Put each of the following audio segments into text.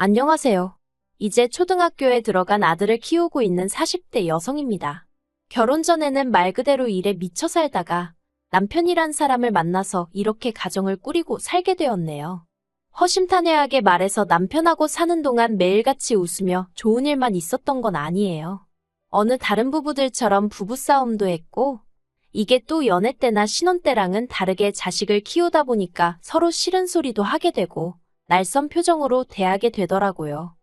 안녕하세요. 이제 초등학교에 들어간 아들을 키우고 있는 40대 여성입니다. 결혼 전에는 말 그대로 일에 미쳐 살다가 남편이란 사람을 만나서 이렇게 가정을 꾸리고 살게 되었네요. 허심탄회하게 말해서 남편하고 사는 동안 매일같이 웃으며 좋은 일만 있었던 건 아니에요. 어느 다른 부부들처럼 부부싸움도 했고, 이게 또 연애 때나 신혼 때랑은 다르게 자식을 키우다 보니까 서로 싫은 소리도 하게 되고, 날선 표정으로 대하게 되더라고요.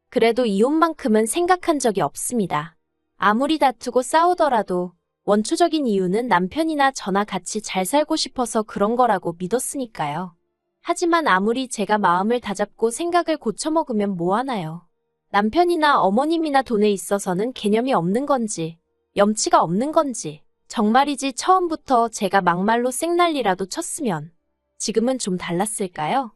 그래도 이혼만큼은 생각한 적이 없습니다. 아무리 다투고 싸우더라도 원초적인 이유는 남편이나 저나 같이 잘 살고 싶어서 그런 거라고 믿었으니까요. 하지만 아무리 제가 마음을 다잡고 생각을 고쳐먹으면 뭐하나요? 남편이나 어머님이나 돈에 있어서는 개념이 없는 건지, 염치가 없는 건지, 정말이지 처음부터 제가 막말로 생난리라도 쳤으면 지금은 좀 달랐을까요?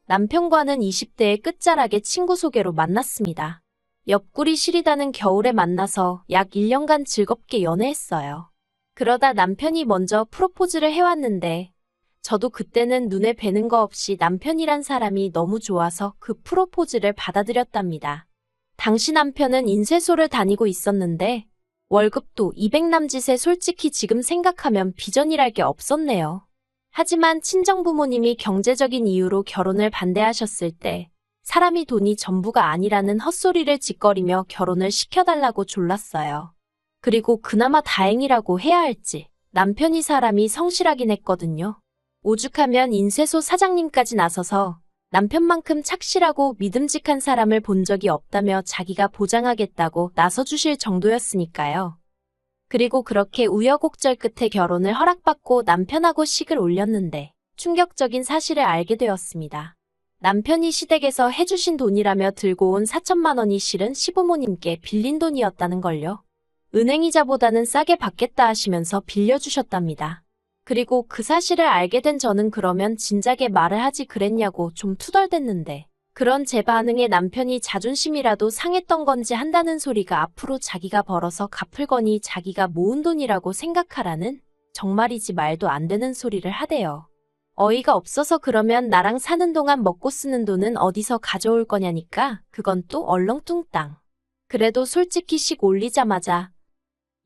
남편과는 20대의 끝자락에 친구 소개로 만났습니다. 옆구리 시리다는 겨울에 만나서 약 1년간 즐겁게 연애했어요. 그러다 남편이 먼저 프로포즈를 해왔는데 저도 그때는 눈에 뵈는 거 없이 남편이란 사람이 너무 좋아서 그 프로포즈를 받아들였답니다. 당시 남편은 인쇄소를 다니고 있었는데 월급도 200남짓에 솔직히 지금 생각하면 비전이랄 게 없었네요. 하지만 친정부모님이 경제적인 이유로 결혼을 반대하셨을 때 사람이 돈이 전부가 아니라는 헛소리를 짓거리며 결혼을 시켜달라고 졸랐어요. 그리고 그나마 다행이라고 해야 할지 남편이 사람이 성실하긴 했거든요. 오죽하면 인쇄소 사장님까지 나서서 남편만큼 착실하고 믿음직한 사람을 본 적이 없다며 자기가 보장하겠다고 나서주실 정도였으니까요. 그리고 그렇게 우여곡절 끝에 결혼을 허락받고 남편하고 식을 올렸는데 충격적인 사실을 알게 되었습니다. 남편이 시댁에서 해주신 돈이라며 들고 온 4천만 원이 실은 시부모님께 빌린 돈이었다는 걸요. 은행이자보다는 싸게 받겠다 하시면서 빌려주셨답니다. 그리고 그 사실을 알게 된 저는 그러면 진작에 말을 하지 그랬냐고 좀 투덜댔는데 그런 제 반응에 남편이 자존심이라도 상했던 건지 한다는 소리가 앞으로 자기가 벌어서 갚을 거니 자기가 모은 돈이라고 생각하라는 정말이지 말도 안 되는 소리를 하대요. 어이가 없어서 그러면 나랑 사는 동안 먹고 쓰는 돈은 어디서 가져올 거냐니까 그건 또 얼렁뚱땅. 그래도 솔직히 식 올리자마자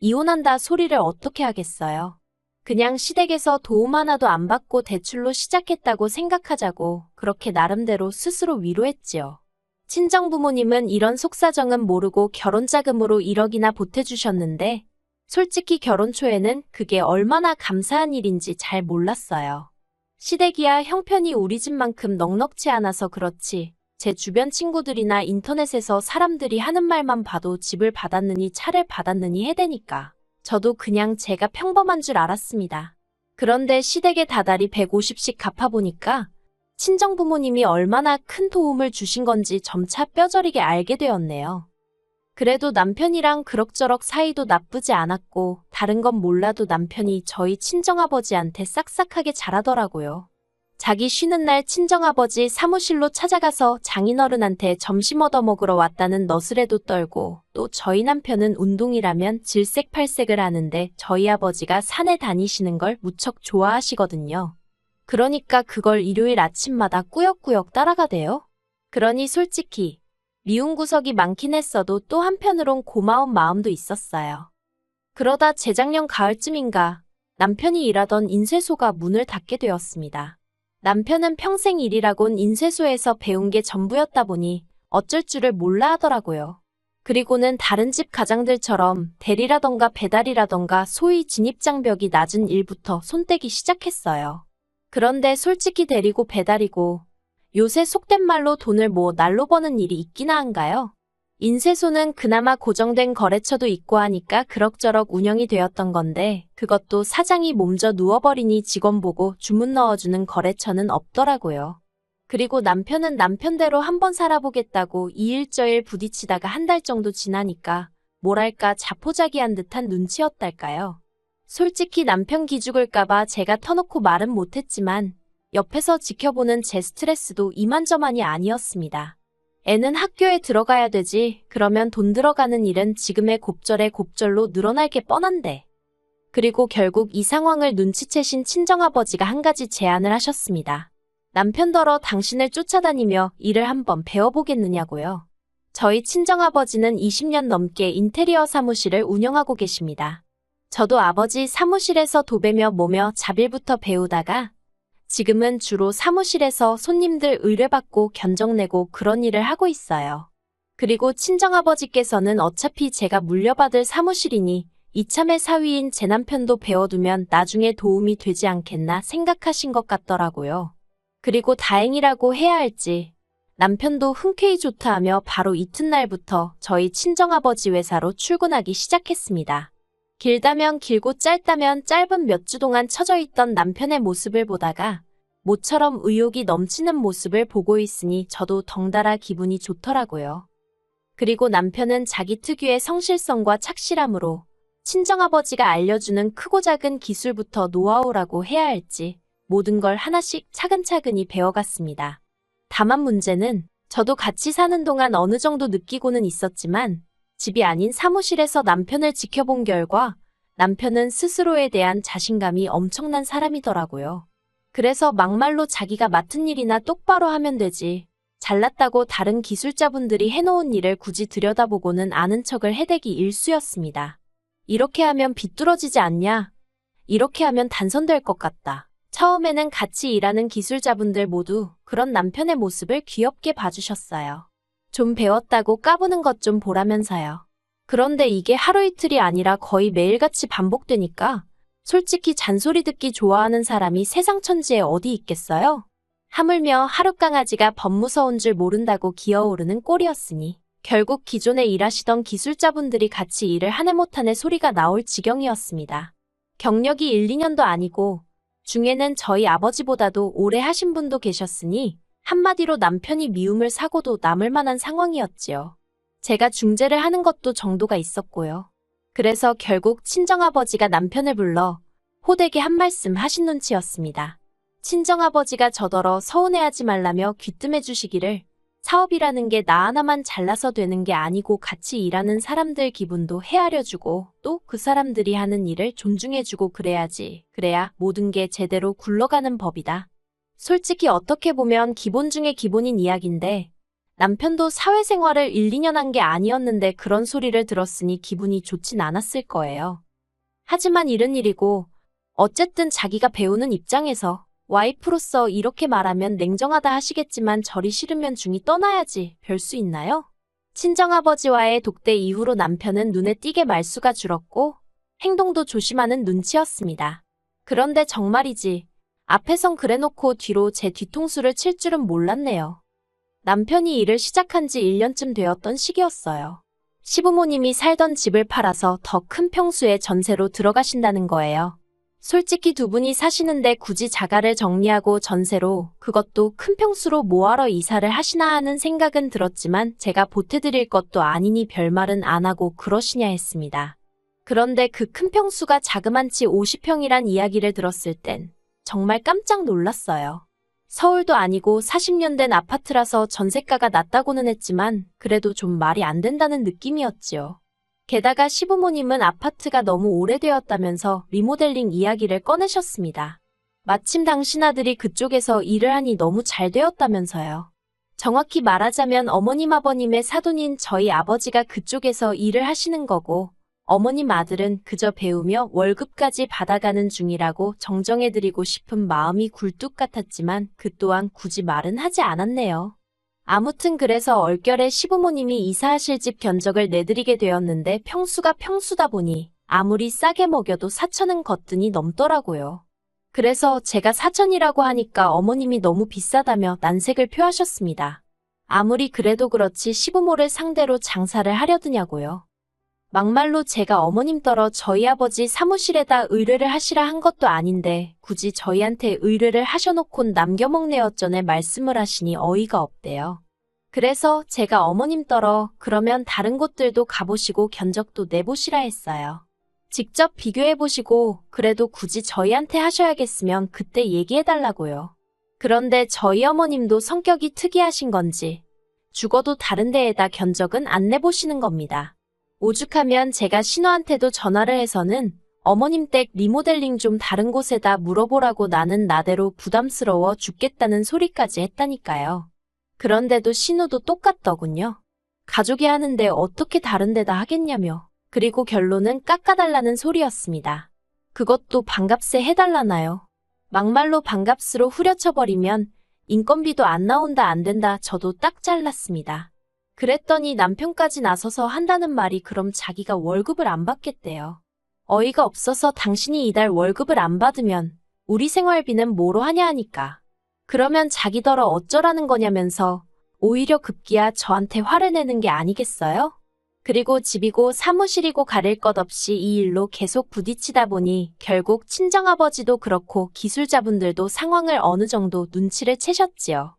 이혼한다 소리를 어떻게 하겠어요. 그냥 시댁에서 도움 하나도 안 받고 대출로 시작했다고 생각하자고 그렇게 나름대로 스스로 위로했지요. 친정부모님은 이런 속사정은 모르고 결혼자금으로 1억이나 보태주셨는데 솔직히 결혼 초에는 그게 얼마나 감사한 일인지 잘 몰랐어요. 시댁이야 형편이 우리 집만큼 넉넉지 않아서 그렇지 제 주변 친구들이나 인터넷에서 사람들이 하는 말만 봐도 집을 받았느니 차를 받았느니 해대니까 저도 그냥 제가 평범한 줄 알았습니다. 그런데 시댁에 다달이 150씩 갚아보니까 친정부모님이 얼마나 큰 도움을 주신 건지 점차 뼈저리게 알게 되었네요. 그래도 남편이랑 그럭저럭 사이도 나쁘지 않았고 다른 건 몰라도 남편이 저희 친정아버지한테 싹싹하게 잘하더라고요. 자기 쉬는 날 친정아버지 사무실로 찾아가서 장인어른한테 점심 얻어먹으러 왔다는 너스레도 떨고 또 저희 남편은 운동이라면 질색팔색을 하는데 저희 아버지가 산에 다니시는 걸 무척 좋아하시거든요. 그러니까 그걸 일요일 아침마다 꾸역꾸역 따라가대요. 그러니 솔직히 미운 구석이 많긴 했어도 또 한편으론 고마운 마음도 있었어요. 그러다 재작년 가을쯤인가 남편이 일하던 인쇄소가 문을 닫게 되었습니다. 남편은 평생 일이라곤 인쇄소에서 배운 게 전부였다 보니 어쩔 줄을 몰라 하더라고요. 그리고는 다른 집 가장들처럼 대리라던가 배달이라던가 소위 진입장벽이 낮은 일부터 손떼기 시작했어요. 그런데 솔직히 대리고 배달이고 요새 속된 말로 돈을 뭐 날로 버는 일이 있기나 한가요? 인쇄소는 그나마 고정된 거래처도 있고 하니까 그럭저럭 운영이 되었던 건데 그것도 사장이 몸져 누워버리니 직원 보고 주문 넣어주는 거래처는 없더라고요. 그리고 남편은 남편대로 한번 살아보겠다고 이일저일 부딪히다가 한 달 정도 지나니까 뭐랄까 자포자기한 듯한 눈치였달까요. 솔직히 남편 기죽을까봐 제가 터놓고 말은 못했지만 옆에서 지켜보는 제 스트레스도 이만저만이 아니었습니다. 애는 학교에 들어가야 되지. 그러면 돈 들어가는 일은 지금의 곱절에 곱절로 늘어날 게 뻔한데. 그리고 결국 이 상황을 눈치채신 친정아버지가 한 가지 제안을 하셨습니다. 남편더러 당신을 쫓아다니며 일을 한번 배워보겠느냐고요. 저희 친정아버지는 20년 넘게 인테리어 사무실을 운영하고 계십니다. 저도 아버지 사무실에서 도배며 뭐며 자빌부터 배우다가 지금은 주로 사무실에서 손님들 의뢰받고 견적내고 그런 일을 하고 있어요. 그리고 친정아버지께서는 어차피 제가 물려받을 사무실이니 이참에 사위인 제 남편도 배워두면 나중에 도움이 되지 않겠나 생각하신 것 같더라고요. 그리고 다행이라고 해야 할지 남편도 흔쾌히 좋다 하며 바로 이튿날부터 저희 친정아버지 회사로 출근하기 시작했습니다. 길다면 길고 짧다면 짧은 몇 주 동안 처져 있던 남편의 모습을 보다가 모처럼 의욕이 넘치는 모습을 보고 있으니 저도 덩달아 기분이 좋더라고요. 그리고 남편은 자기 특유의 성실성과 착실함으로 친정아버지가 알려주는 크고 작은 기술부터 노하우라고 해야 할지 모든 걸 하나씩 차근차근히 배워갔습니다. 다만 문제는 저도 같이 사는 동안 어느 정도 느끼고는 있었지만 집이 아닌 사무실에서 남편을 지켜본 결과 남편은 스스로에 대한 자신감이 엄청난 사람이더라고요. 그래서 막말로 자기가 맡은 일이나 똑바로 하면 되지. 잘났다고 다른 기술자분들이 해놓은 일을 굳이 들여다보고는 아는 척을 해대기 일쑤였습니다. 이렇게 하면 비뚤어지지 않냐? 이렇게 하면 단선될 것 같다. 처음에는 같이 일하는 기술자분들 모두 그런 남편의 모습을 귀엽게 봐주셨어요. 좀 배웠다고 까부는 것 좀 보라면서요. 그런데 이게 하루 이틀이 아니라 거의 매일같이 반복되니까 솔직히 잔소리 듣기 좋아하는 사람이 세상 천지에 어디 있겠어요? 하물며 하룻강아지가 법무서운 줄 모른다고 기어오르는 꼴이었으니 결국 기존에 일하시던 기술자분들이 같이 일을 한 해 못한 해 소리가 나올 지경이었습니다. 경력이 1, 2년도 아니고 중에는 저희 아버지보다도 오래 하신 분도 계셨으니 한마디로 남편이 미움을 사고도 남을 만한 상황이었지요. 제가 중재를 하는 것도 정도가 있었고요. 그래서 결국 친정아버지가 남편을 불러 호되게 한 말씀 하신 눈치였습니다. 친정아버지가 저더러 서운해하지 말라며 귀뜸해 주시기를 사업이라는 게 나 하나만 잘나서 되는 게 아니고 같이 일하는 사람들 기분도 헤아려주고 또 그 사람들이 하는 일을 존중해주고 그래야지. 그래야 모든 게 제대로 굴러가는 법이다. 솔직히 어떻게 보면 기본 중에 기본인 이야기인데 남편도 사회생활을 1, 2년 한 게 아니었는데 그런 소리를 들었으니 기분이 좋진 않았을 거예요. 하지만 이런 일이고 어쨌든 자기가 배우는 입장에서 와이프로서 이렇게 말하면 냉정하다 하시겠지만 저리 싫으면 중이 떠나야지 별 수 있나요? 친정아버지와의 독대 이후로 남편은 눈에 띄게 말수가 줄었고 행동도 조심하는 눈치였습니다. 그런데 정말이지 앞에선 그래놓고 뒤로 제 뒤통수를 칠 줄은 몰랐네요. 남편이 일을 시작한 지 1년쯤 되었던 시기였어요. 시부모님이 살던 집을 팔아서 더 큰 평수의 전세로 들어가신다는 거예요. 솔직히 두 분이 사시는데 굳이 자가를 정리하고 전세로 그것도 큰 평수로 뭐하러 이사를 하시나 하는 생각은 들었지만 제가 보태드릴 것도 아니니 별말은 안 하고 그러시냐 했습니다. 그런데 그 큰 평수가 자그만치 50평이란 이야기를 들었을 땐 정말 깜짝 놀랐어요. 서울도 아니고 40년 된 아파트라서 전세가가 낮다고는 했지만 그래도 좀 말이 안 된다는 느낌이었지요. 게다가 시부모님은 아파트가 너무 오래되었다면서 리모델링 이야기를 꺼내셨습니다. 마침 당신 아들이 그쪽에서 일을 하니 너무 잘 되었다면서요. 정확히 말하자면 어머님 아버님의 사돈인 저희 아버지가 그쪽에서 일을 하시는 거고 어머님 아들은 그저 배우며 월급까지 받아가는 중이라고 정정해드리고 싶은 마음이 굴뚝 같았지만 그 또한 굳이 말은 하지 않았네요. 아무튼 그래서 얼결에 시부모님이 이사하실 집 견적을 내드리게 되었는데 평수가 평수다 보니 아무리 싸게 먹여도 4천은 거뜬히 넘더라고요. 그래서 제가 4천이라고 하니까 어머님이 너무 비싸다며 난색을 표하셨습니다. 아무리 그래도 그렇지 시부모를 상대로 장사를 하려드냐고요. 막말로 제가 어머님더러 저희 아버지 사무실에다 의뢰를 하시라 한 것도 아닌데 굳이 저희한테 의뢰를 하셔놓곤 남겨먹네 어쩌네 말씀을 하시니 어이가 없대요. 그래서 제가 어머님더러 그러면 다른 곳들도 가보시고 견적도 내보시라 했어요. 직접 비교해보시고 그래도 굳이 저희한테 하셔야겠으면 그때 얘기해달라고요. 그런데 저희 어머님도 성격이 특이하신 건지 죽어도 다른 데에다 견적은 안 내보시는 겁니다. 오죽하면 제가 신우한테도 전화를 해서는 어머님 댁 리모델링 좀 다른 곳에다 물어보라고 나는 나대로 부담스러워 죽겠다는 소리까지 했다니까요. 그런데도 신우도 똑같더군요. 가족이 하는데 어떻게 다른 데다 하겠냐며. 그리고 결론은 깎아달라는 소리였습니다. 그것도 반값에 해달라나요? 막말로 반값으로 후려쳐버리면 인건비도 안 나온다 안 된다 저도 딱 잘랐습니다. 그랬더니 남편까지 나서서 한다는 말이 그럼 자기가 월급을 안 받겠대요. 어이가 없어서 당신이 이달 월급을 안 받으면 우리 생활비는 뭐로 하냐 하니까. 그러면 자기더러 어쩌라는 거냐면서 오히려 급기야 저한테 화를 내는 게 아니겠어요? 그리고 집이고 사무실이고 가릴 것 없이 이 일로 계속 부딪히다 보니 결국 친정아버지도 그렇고 기술자분들도 상황을 어느 정도 눈치를 채셨지요.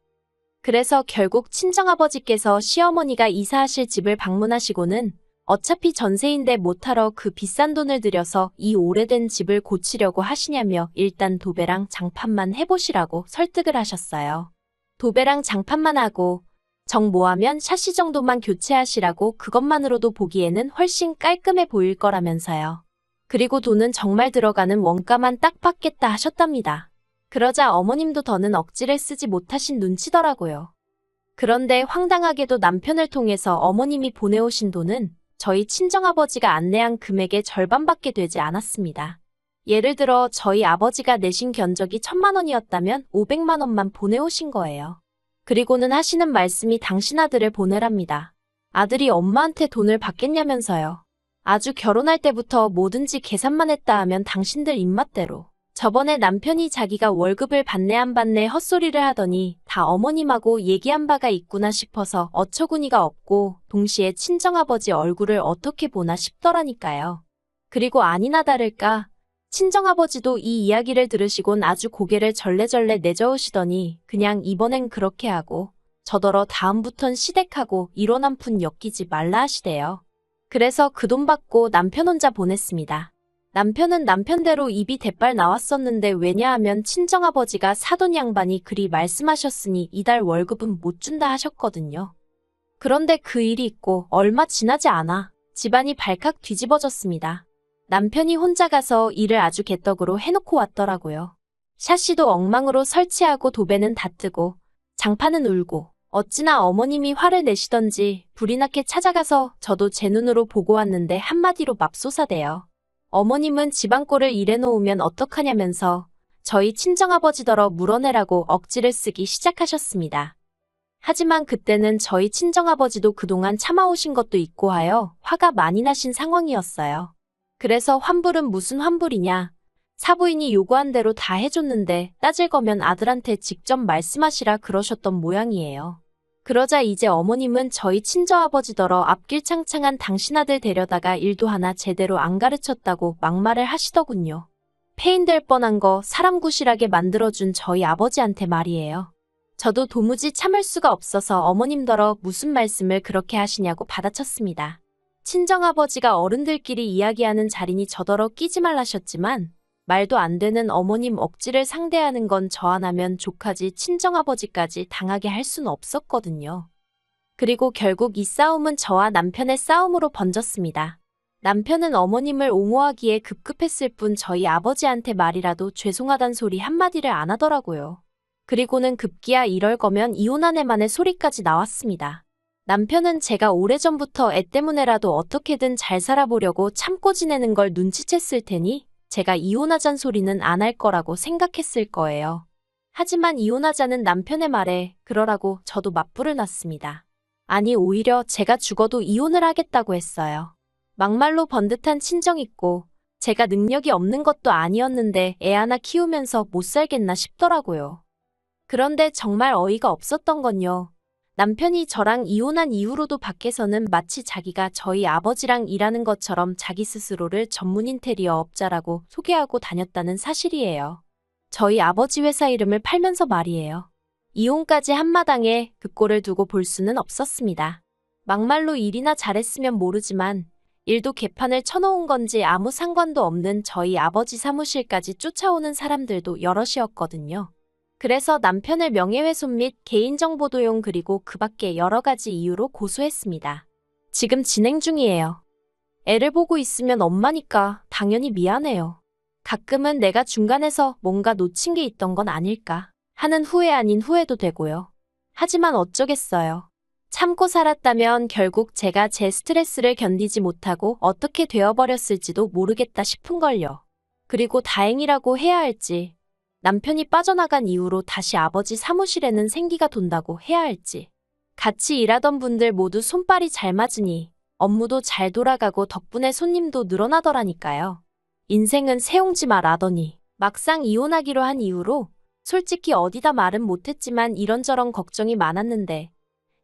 그래서 결국 친정아버지께서 시어머니가 이사하실 집을 방문하시고는 어차피 전세인데 못하러 그 비싼 돈을 들여서 이 오래된 집을 고치려고 하시냐며 일단 도배랑 장판만 해보시라고 설득을 하셨어요. 도배랑 장판만 하고 정 모하면 샤시 정도만 교체하시라고 그것만으로도 보기에는 훨씬 깔끔해 보일 거라면서요. 그리고 돈은 정말 들어가는 원가만 딱 받겠다 하셨답니다. 그러자 어머님도 더는 억지를 쓰지 못하신 눈치더라고요. 그런데 황당하게도 남편을 통해서 어머님이 보내오신 돈은 저희 친정아버지가 안내한 금액의 절반밖에 되지 않았습니다. 예를 들어 저희 아버지가 내신 견적이 1,000만 원이었다면 500만 원만 보내오신 거예요. 그리고는 하시는 말씀이 당신 아들을 보내랍니다. 아들이 엄마한테 돈을 받겠냐면서요. 아주 결혼할 때부터 뭐든지 계산만 했다 하면 당신들 입맛대로. 저번에 남편이 자기가 월급을 받네 안 받네 헛소리를 하더니 다 어머님하고 얘기한 바가 있구나 싶어서 어처구니가 없고 동시에 친정아버지 얼굴을 어떻게 보나 싶더라니까요. 그리고 아니나 다를까 친정아버지도 이 이야기를 들으시곤 아주 고개를 절레절레 내저으시더니 그냥 이번엔 그렇게 하고 저더러 다음부턴 시댁하고 이론 한 푼 엮이지 말라 하시대요. 그래서 그 돈 받고 남편 혼자 보냈습니다. 남편은 남편대로 입이 대빨 나왔었는데 왜냐하면 친정아버지가 사돈 양반이 그리 말씀하셨으니 이달 월급은 못 준다 하셨거든요. 그런데 그 일이 있고 얼마 지나지 않아 집안이 발칵 뒤집어졌습니다. 남편이 혼자 가서 일을 아주 개떡으로 해놓고 왔더라고요. 샤시도 엉망으로 설치하고 도배는 다 뜨고 장판은 울고 어찌나 어머님이 화를 내시던지 불이 나게 찾아가서 저도 제 눈으로 보고 왔는데 한마디로 맙소사대요. 어머님은 집안꼴을 이래놓으면 어떡하냐면서 저희 친정아버지더러 물어내라고 억지를 쓰기 시작하셨습니다. 하지만 그때는 저희 친정아버지도 그동안 참아오신 것도 있고 하여 화가 많이 나신 상황이었어요. 그래서 환불은 무슨 환불이냐. 사부인이 요구한 대로 다 해줬는데 따질 거면 아들한테 직접 말씀하시라 그러셨던 모양이에요. 그러자 이제 어머님은 저희 친정아버지더러 앞길 창창한 당신 아들 데려다가 일도 하나 제대로 안 가르쳤다고 막말을 하시더군요. 폐인될 뻔한 거 사람 구실하게 만들어준 저희 아버지한테 말이에요. 저도 도무지 참을 수가 없어서 어머님더러 무슨 말씀을 그렇게 하시냐고 받아쳤습니다. 친정아버지가 어른들끼리 이야기하는 자리니 저더러 끼지 말라셨지만 말도 안 되는 어머님 억지를 상대하는 건 저 하나면 족하지 친정아버지까지 당하게 할 순 없었거든요. 그리고 결국 이 싸움은 저와 남편의 싸움으로 번졌습니다. 남편은 어머님을 옹호하기에 급급했을 뿐 저희 아버지한테 말이라도 죄송하단 소리 한마디를 안 하더라고요. 그리고는 급기야 이럴 거면 이혼하네만의 소리까지 나왔습니다. 남편은 제가 오래전부터 애 때문에라도 어떻게든 잘 살아보려고 참고 지내는 걸 눈치챘을 테니 제가 이혼하잔 소리는 안 할 거라고 생각했을 거예요. 하지만 이혼하자는 남편의 말에 그러라고 저도 맞불을 놨습니다. 아니 오히려 제가 죽어도 이혼을 하겠다고 했어요. 막말로 번듯한 친정 있고 제가 능력이 없는 것도 아니었는데 애 하나 키우면서 못 살겠나 싶더라고요. 그런데 정말 어이가 없었던 건요. 남편이 저랑 이혼한 이후로도 밖에서는 마치 자기가 저희 아버지랑 일하는 것처럼 자기 스스로를 전문 인테리어 업자라고 소개하고 다녔다는 사실이에요. 저희 아버지 회사 이름을 팔면서 말이에요. 이혼까지 한마당에 그 꼴을 두고 볼 수는 없었습니다. 막말로 일이나 잘했으면 모르지만 일도 개판을 쳐놓은 건지 아무 상관도 없는 저희 아버지 사무실까지 쫓아오는 사람들도 여럿이었거든요. 그래서 남편을 명예훼손 및 개인정보 도용 그리고 그 밖에 여러 가지 이유로 고소했습니다. 지금 진행 중이에요. 애를 보고 있으면 엄마니까 다 당연히 미안해요. 가끔은 내가 중간에서 뭔가 놓친 게 있던 건 아닐까 하는 후회 아닌 후회도 되고요. 하지만 어쩌겠어요. 참고 살았다면 결국 제가 제 스트레스를 견디지 못하고 어떻게 되어버렸을지도 모르겠다 싶은걸요. 그리고 다행이라고 해야 할지, 남편이 빠져나간 이후로 다시 아버지 사무실에는 생기가 돈다고 해야 할지, 같이 일하던 분들 모두 손발이 잘 맞으니 업무도 잘 돌아가고 덕분에 손님도 늘어나더라니까요. 인생은 새옹지마라더니 막상 이혼하기로 한 이후로 솔직히 어디다 말은 못했지만 이런저런 걱정이 많았는데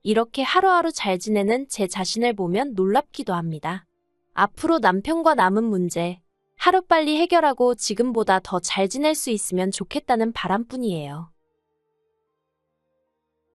이렇게 하루하루 잘 지내는 제 자신을 보면 놀랍기도 합니다. 앞으로 남편과 남은 문제 하루빨리 해결하고 지금보다 더 잘 지낼 수 있으면 좋겠다는 바람뿐이에요.